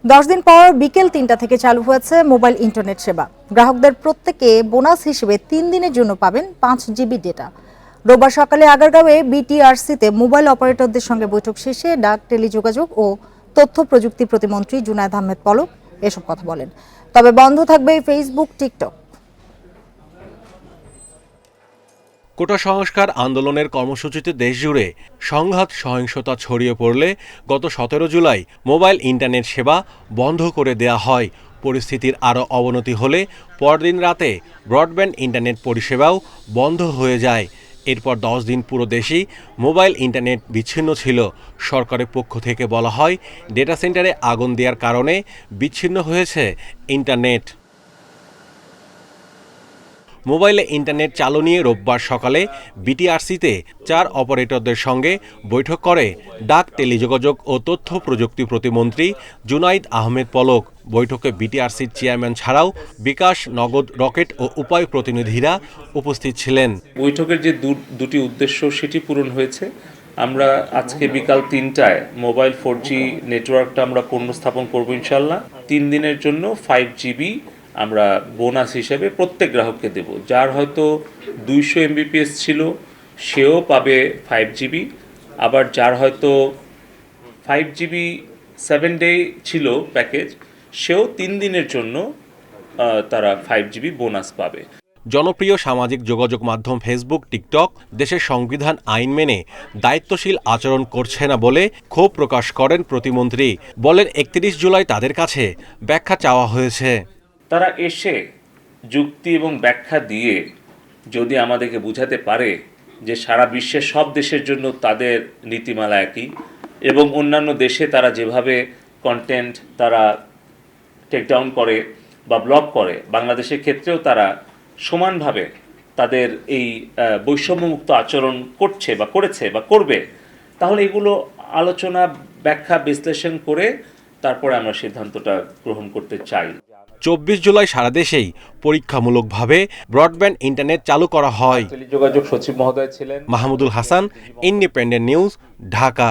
10 দিন পর বিকেল 3টা থেকে চালু হয়েছে মোবাইল ইন্টারনেট সেবা। গ্রাহকদের প্রত্যেকে বোনাস হিসেবে 3 দিনের জন্য পাবেন 5 জিবি ডেটা। রোববার সকালে আগারগাঁওয়ে বিটিআরসিতে মোবাইল অপারেটরদের সঙ্গে বৈঠক শেষে ডাক, টেলিযোগাযোগ ও তথ্য প্রযুক্তি প্রতিমন্ত্রী জুনায়েদ আহমেদ পলক এসব কথা বলেন। তবে বন্ধ থাকবে ফেসবুক, টিকটক। কোটা সংস্কার আন্দোলনের কর্মসূচিতে দেশজুড়ে সংঘাত সহিংসতা ছড়িয়ে পড়লে গত 17 জুলাই মোবাইল ইন্টারনেট সেবা বন্ধ করে দেয়া হয়। পরিস্থিতির আরও অবনতি হলে পরদিন রাতে ব্রডব্যান্ড ইন্টারনেট পরিষেবাও বন্ধ হয়ে যায়। এরপর 10 দিন পুরো দেশেই মোবাইল ইন্টারনেট বিচ্ছিন্ন ছিল। সরকারের পক্ষ থেকে বলা হয়, ডেটা সেন্টারে আগুন দেওয়ার কারণে বিচ্ছিন্ন হয়েছে ইন্টারনেট। মোবাইলে ইন্টারনেট চালু নিয়ে রোববার সকালে বিটিআরসিতে 4 অপারেটরদের সঙ্গে বৈঠক করে ডাক, টেলিযোগাযোগ ও তথ্য প্রযুক্তি প্রতিমন্ত্রী জুনাইদ আহমেদ পলক। বৈঠকে বিটিআরসির চেয়ারম্যান ছাড়াও বিকাশ, নগদ, রকেট ও উপায় প্রতিনিধিরা উপস্থিত ছিলেন। বৈঠকের যে দুটি উদ্দেশ্য সেটি পূরণ হয়েছে। আমরা আজকে বিকাল 3টায় মোবাইল 4G নেটওয়ার্কটা আমরা পুনঃস্থাপন করবো ইনশাল্লাহ। 3 দিনের জন্য 5 জিবি আমরা বোনাস হিসেবে প্রত্যেক গ্রাহককে দেব। যার হয়তো 200 MBPS ছিল সেও পাবে 5 জিবি, আবার যার হয়তো 5 জিবি 7 ডে ছিল প্যাকেজ, সেও 3 দিনের জন্য তারা 5 জিবি বোনাস পাবে। জনপ্রিয় সামাজিক যোগাযোগ মাধ্যম ফেসবুক, টিকটক দেশের সংবিধান আইন মেনে দায়িত্বশীল আচরণ করছে না বলে ক্ষোভ প্রকাশ করেন প্রতিমন্ত্রী। বলেন, 31 জুলাই তাদের কাছে ব্যাখ্যা চাওয়া হয়েছে। তারা এসে যুক্তি এবং ব্যাখ্যা দিয়ে যদি আমাদেরকে বুঝাতে পারে যে সারা বিশ্বের সব দেশের জন্য তাদের নীতিমালা একই এবং অন্যান্য দেশে তারা যেভাবে কন্টেন্ট তারা টেকডাউন করে বা ব্লক করে, বাংলাদেশের ক্ষেত্রেও তারা সমানভাবে তাদের এই বৈষম্যমুক্ত আচরণ করছে বা করেছে বা করবে, তাহলে এগুলো আলোচনা, ব্যাখ্যা, বিশ্লেষণ করে তারপরে আমরা সিদ্ধান্তটা গ্রহণ করতে চাই। 24 জুলাই সারা দেশেই পরীক্ষামূলকভাবে ব্রডব্যান্ড ইন্টারনেট চালু করা হয়। টেলিযোগাযোগ সচিব মহোদয় ছিলেন মাহমুদুল হাসান, ইন্ডিপেন্ডেন্ট নিউজ, ঢাকা।